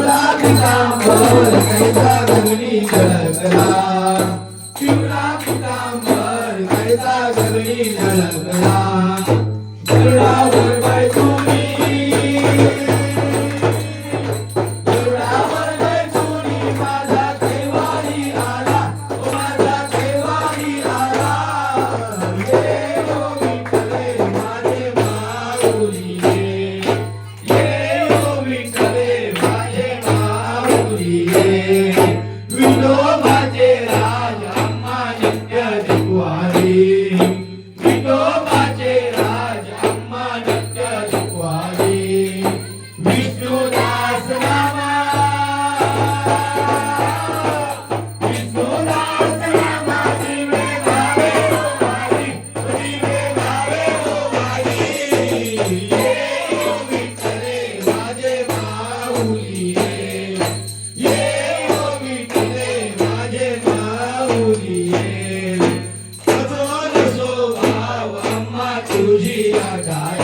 पिवळा पितांबर कैसा गगनी झळकला पिवळा पितांबर कैसा गगनी झळकला गरुडावर बैठुनी गरुडावर बैठुनी माझा कैवारी आला ओ माझा कैवारी आला ये ओ विठ्ठले माझे माऊली ये ओ विठ्ठले माझे माऊली विठोबाचे राज अम्मा नित्य जिव्हारी विठोबाचे राज अम्मा नित्य जिव्हारी विष्णुदास रामा विष्णुदास रामा दिवे गावे ओ वारी दिवे गावे ओ वारी ये ओ विठ्ठले माझे माऊली ये ओ विठ्ठले माझे माऊली कठोर स्वभाव अम्मा तुझी आगाय